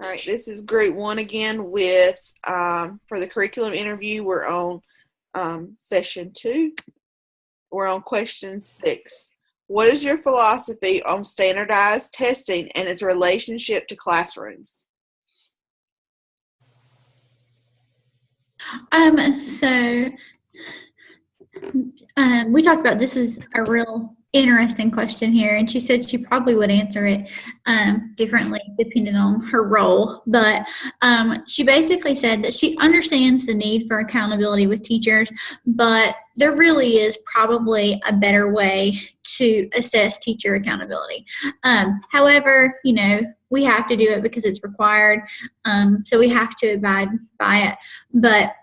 All right, this is group one again with, for the curriculum interview, we're on session 2. We're on question 6. What is your philosophy on standardized testing and its relationship to classrooms? We talked about this is a real interesting question here, and she said she probably would answer it differently depending on her role. But she basically said that she understands the need for accountability with teachers, but there really is probably a better way to assess teacher accountability. However, we have to do it because it's required, so we have to abide by it. But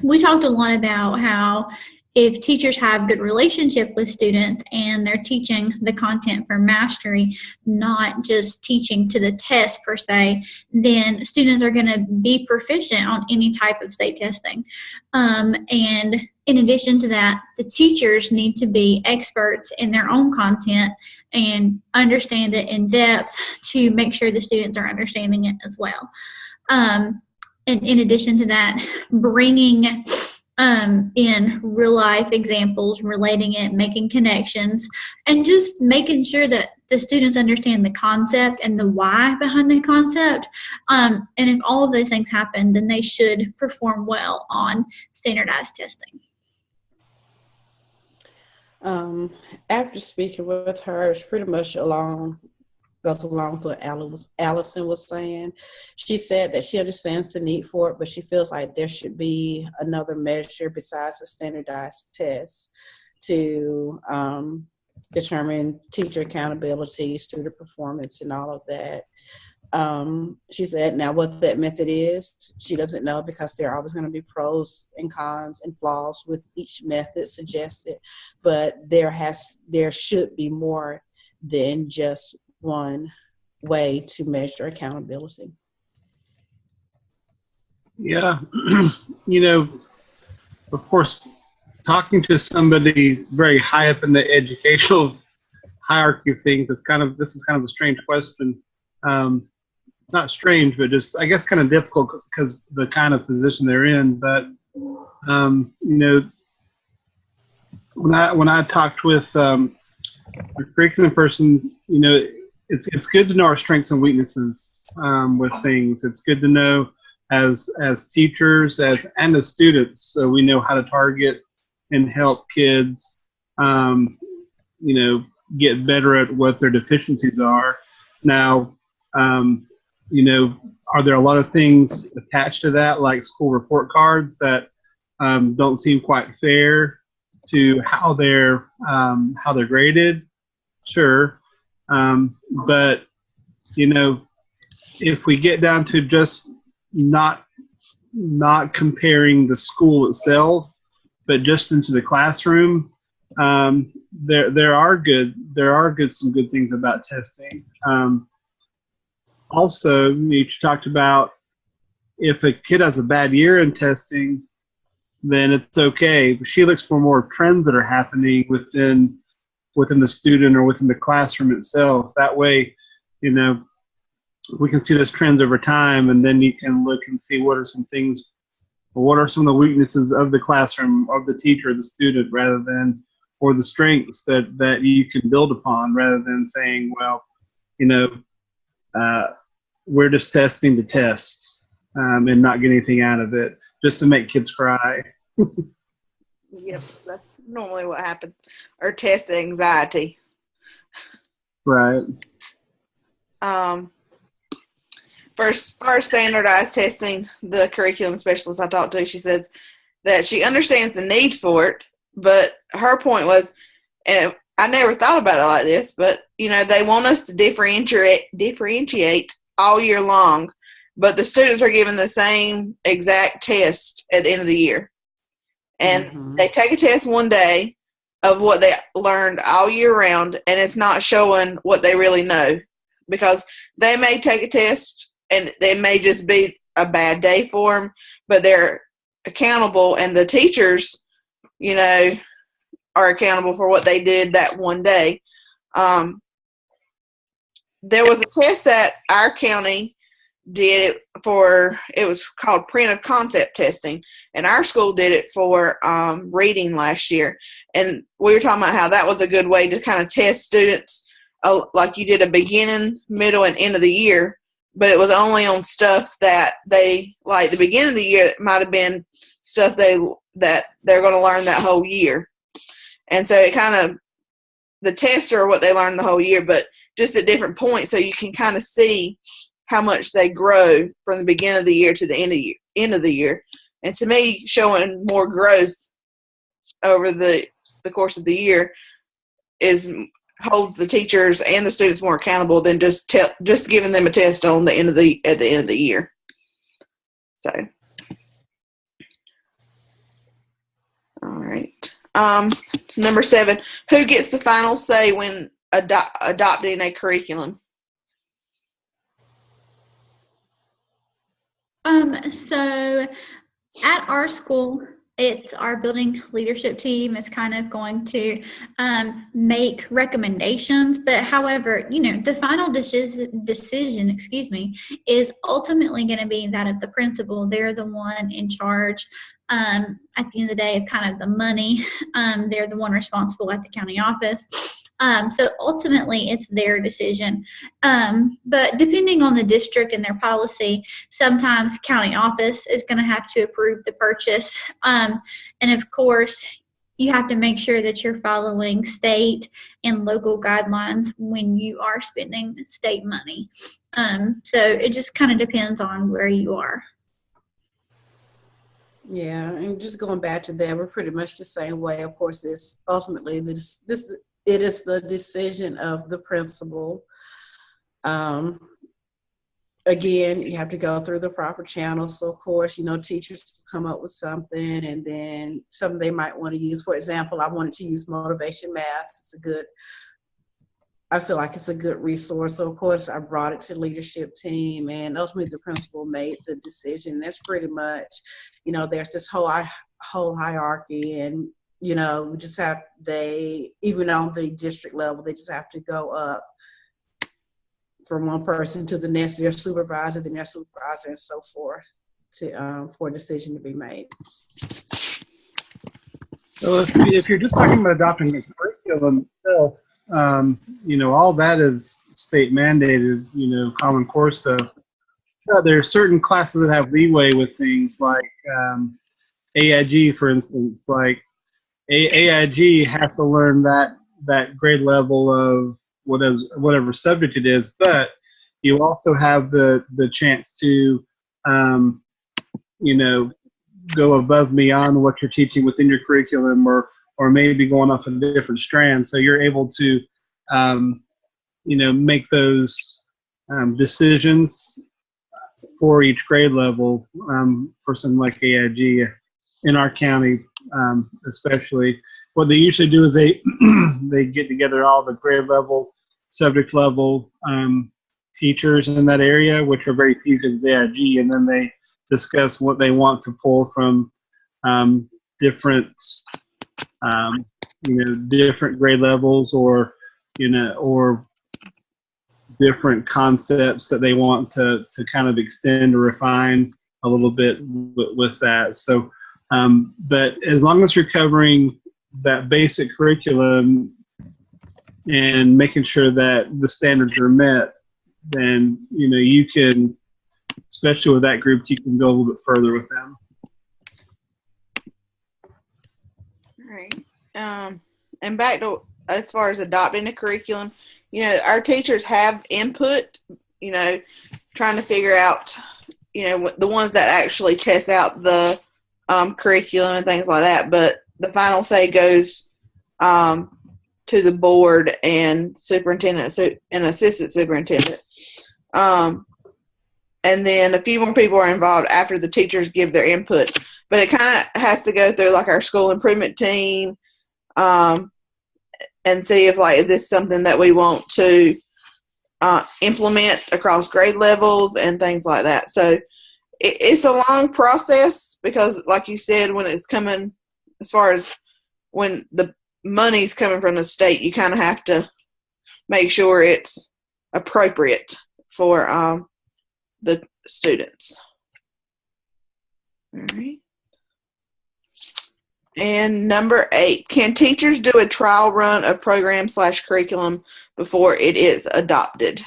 we talked a lot about how if teachers have good relationship with students and they're teaching the content for mastery, not just teaching to the test per se, then students are going to be proficient on any type of state testing. And in addition to that, the teachers need to be experts in their own content and understand it in depth to make sure the students are understanding it as well. And in addition to that, bringing in real life examples, relating it, making connections, and just making sure that the students understand the concept and the why behind the concept. And if all of those things happen, then they should perform well on standardized testing. After speaking with her, it's pretty much goes along with what Allison was saying. She said that she understands the need for it, but she feels like there should be another measure besides the standardized tests to determine teacher accountability, student performance, and all of that. She said now what that method is, she doesn't know because there are always going to be pros and cons and flaws with each method suggested, but there should be more than just one way to measure accountability. Yeah, of course, talking to somebody very high up in the educational hierarchy of things, this is kind of a strange question. Not strange, but just, I guess, kind of difficult because the kind of position they're in. But, when I talked with a curriculum person, it's good to know our strengths and weaknesses with things. It's good to know as teachers and as students, so we know how to target and help kids, get better at what their deficiencies are. Now, are there a lot of things attached to that, like school report cards that don't seem quite fair to how they're graded? Sure. But, if we get down to just not comparing the school itself, but just into the classroom, there are some good things about testing. Also, you talked about if a kid has a bad year in testing, then it's okay. But she looks for more trends that are happening within the student or within the classroom itself. That way, we can see those trends over time, and then you can look and see what are some of the weaknesses of the classroom, of the teacher, the student, or the strengths that you can build upon, rather than saying, well, we're just testing to test and not get anything out of it, just to make kids cry. Yep, that's normally what happens. Or test anxiety. Right. For standardized testing, the curriculum specialist I talked to, she says that she understands the need for it, but her point was, and I never thought about it like this, but they want us to differentiate all year long, but the students are given the same exact test at the end of the year. And they take a test one day of what they learned all year round, and it's not showing what they really know, because they may take a test and it may just be a bad day for them, but they're accountable, and the teachers, are accountable for what they did that one day. There was a test that our county did it for, it was called print of concept testing, and our school did it for reading last year. And we were talking about how that was a good way to kind of test students, like you did a beginning, middle, and end of the year, but it was only on stuff that they, like the beginning of the year, it might have been stuff that they're going to learn that whole year. And so it kind of, the tests are what they learn the whole year, but just at different points, so you can kind of see how much they grow from the beginning of the year to the end of the year. And to me, showing more growth over the course of the year holds the teachers and the students more accountable than just giving them a test at the end of the year. So, all right. Number 7, who gets the final say when adopting a curriculum? So at our school, it's our building leadership team is kind of going to make recommendations. But however, the final decision, is ultimately going to be that of the principal. They're the one in charge at the end of the day of kind of the money. They're the one responsible at the county office. So ultimately, it's their decision. But depending on the district and their policy, sometimes county office is going to have to approve the purchase. And of course, you have to make sure that you're following state and local guidelines when you are spending state money. So it just kind of depends on where you are. Yeah, and just going back to that, we're pretty much the same way. Of course, it's ultimately it is the decision of the principal. Again, you have to go through the proper channels. So, of course, teachers come up with something, and then something they might want to use. For example, I wanted to use motivation math. I feel like it's a good resource. So, of course, I brought it to the leadership team, and ultimately the principal made the decision. That's pretty much, there's this whole hierarchy, and even on the district level, they just have to go up from one person to the next, their supervisor, then their supervisor, and so forth, for a decision to be made. So if you're just talking about adopting the curriculum itself, all that is state mandated, Common Core stuff. There are certain classes that have leeway with things like AIG, for instance. Like AIG has to learn that grade level of whatever subject it is, but you also have the chance to go above and beyond what you're teaching within your curriculum, or maybe going off a different strand. So you're able to make those decisions for each grade level, for something like AIG in our county, especially. What they usually do is they get together all the grade level, subject level teachers in that area, which are very few because it's AIG, and then they discuss what they want to pull from different different grade levels, or different concepts that they want to kind of extend or refine a little bit with that. So, but as long as you're covering that basic curriculum and making sure that the standards are met, then you can, especially with that group, you can go a little bit further with them. All right. And back to as far as adopting a curriculum, our teachers have input, trying to figure out, the ones that actually test out the curriculum and things like that. But the final say goes to the board and superintendent and assistant superintendent. And then a few more people are involved after the teachers give their input. But it kind of has to go through like our school improvement team, and see if this is something that we want to implement across grade levels and things like that. So it's a long process because, like you said, when it's coming, as far as when the money's coming from the state, you kind of have to make sure it's appropriate for the students. All right. And number 8, can teachers do a trial run of program/curriculum before it is adopted?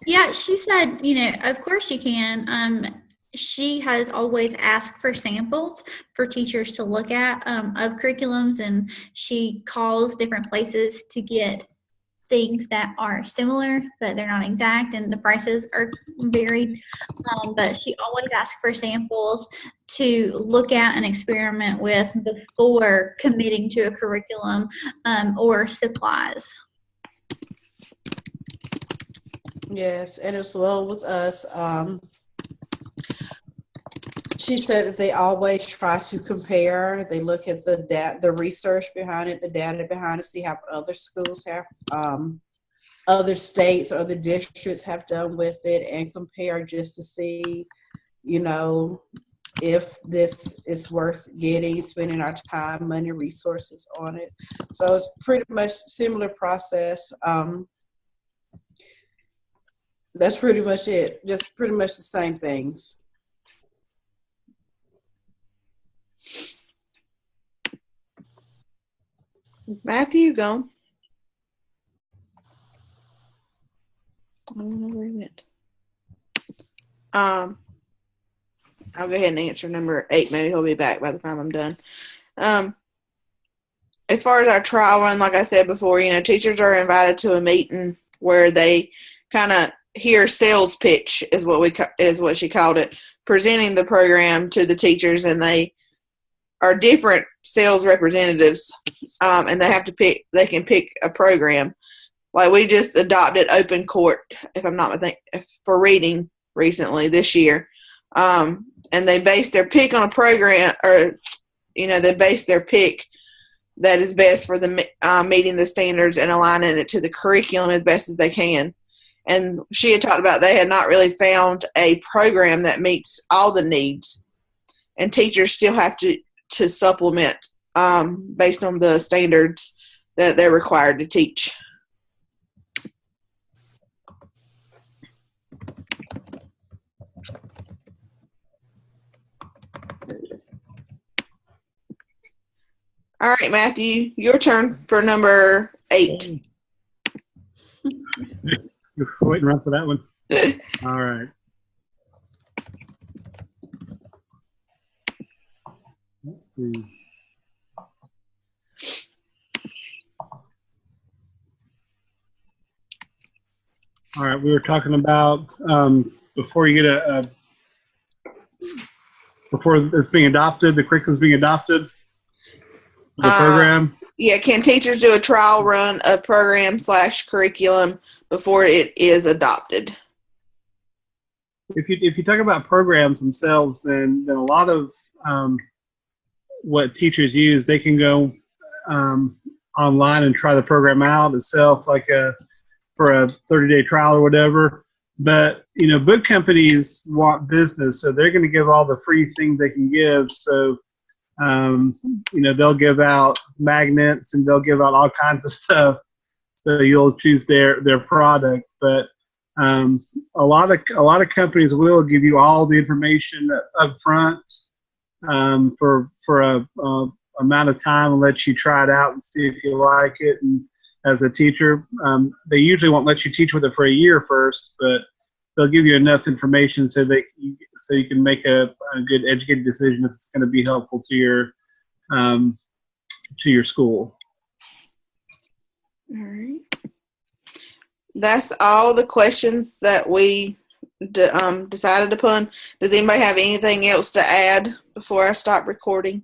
Yeah, she said, of course you can. She has always asked for samples for teachers to look at of curriculums, and she calls different places to get things that are similar, but they're not exact, and the prices are varied. But she always asks for samples to look at and experiment with before committing to a curriculum or supplies. Yes, and as well with us, she said that they always try to compare. They look at the research behind it, the data behind it, see how other schools have, other states or the districts have done with it, and compare just to see, if this is worth spending our time, money, resources on it. So it's pretty much similar process. That's pretty much it. Just pretty much the same things. Matthew, go. I don't know where he went. I'll go ahead and answer number 8. Maybe he'll be back by the time I'm done. As far as our trial run, like I said before, teachers are invited to a meeting where they kind of hear sales pitch is what she called it, presenting the program to the teachers, and they are different sales representatives, and they can pick a program. Like we just adopted Open Court, if I'm not mistaken, for reading recently this year. And they base their pick on a program, or, they base their pick that is best for the meeting the standards and aligning it to the curriculum as best as they can. And she had talked about they had not really found a program that meets all the needs, and teachers still have to supplement based on the standards that they're required to teach. All right, Matthew, your turn for number 8. You're waiting around for that one. All right. Let's see. All right, we were talking about before you get before it's being adopted, the curriculum's being adopted, the program. Yeah, can teachers do a trial run of program/curriculum before it is adopted? If you talk about programs themselves, then a lot of what teachers use, they can go online and try the program out itself, like for a 30-day trial or whatever. But book companies want business, so they're going to give all the free things they can give. So they'll give out magnets and they'll give out all kinds of stuff. So you'll choose their product, but a lot of companies will give you all the information up front for a amount of time and let you try it out and see if you like it. And as a teacher, they usually won't let you teach with it for a year first, but they'll give you enough information so you can make a good educated decision if it's going to be helpful to your school. All right. That's all the questions that we decided upon. Does anybody have anything else to add before I stop recording?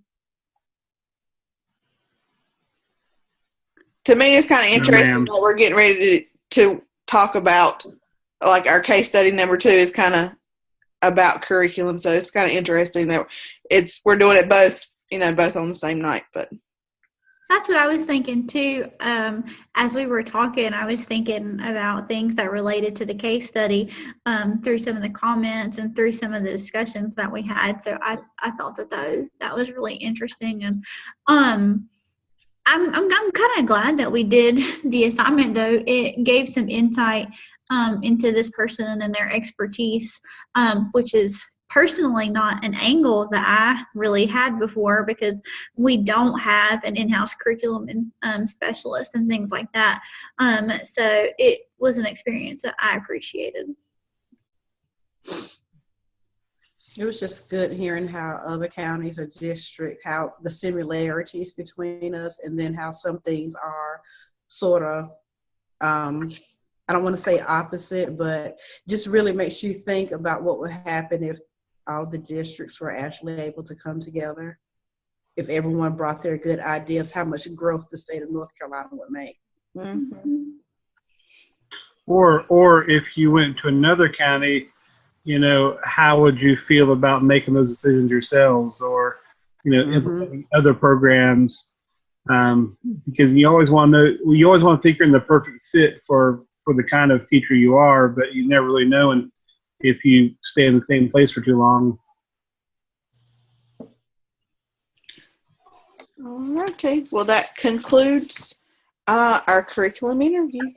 To me, it's kind of interesting that we're getting ready to talk about, like, our case study number 2 is kind of about curriculum. So it's kind of interesting that we're doing it both on the same night. But that's what I was thinking too. As we were talking, I was thinking about things that related to the case study through some of the comments and through some of the discussions that we had. So I thought that was really interesting. And I'm kind of glad that we did the assignment, though. It gave some insight into this person and their expertise, which is personally not an angle that I really had before, because we don't have an in-house curriculum and specialist and things like that. So it was an experience that I appreciated. It was just good hearing how other counties or districts, how the similarities between us, and then how some things are sort of, I don't want to say opposite, but just really makes you think about what would happen if all the districts were actually able to come together. If everyone brought their good ideas, how much growth the state of North Carolina would make. Mm-hmm. Or if you went to another county, how would you feel about making those decisions yourselves, or, implementing other programs? Because you always want to think you're in the perfect fit for the kind of teacher you are, but you never really know if you stay in the same place for too long. All righty. Well, that concludes our curriculum interview.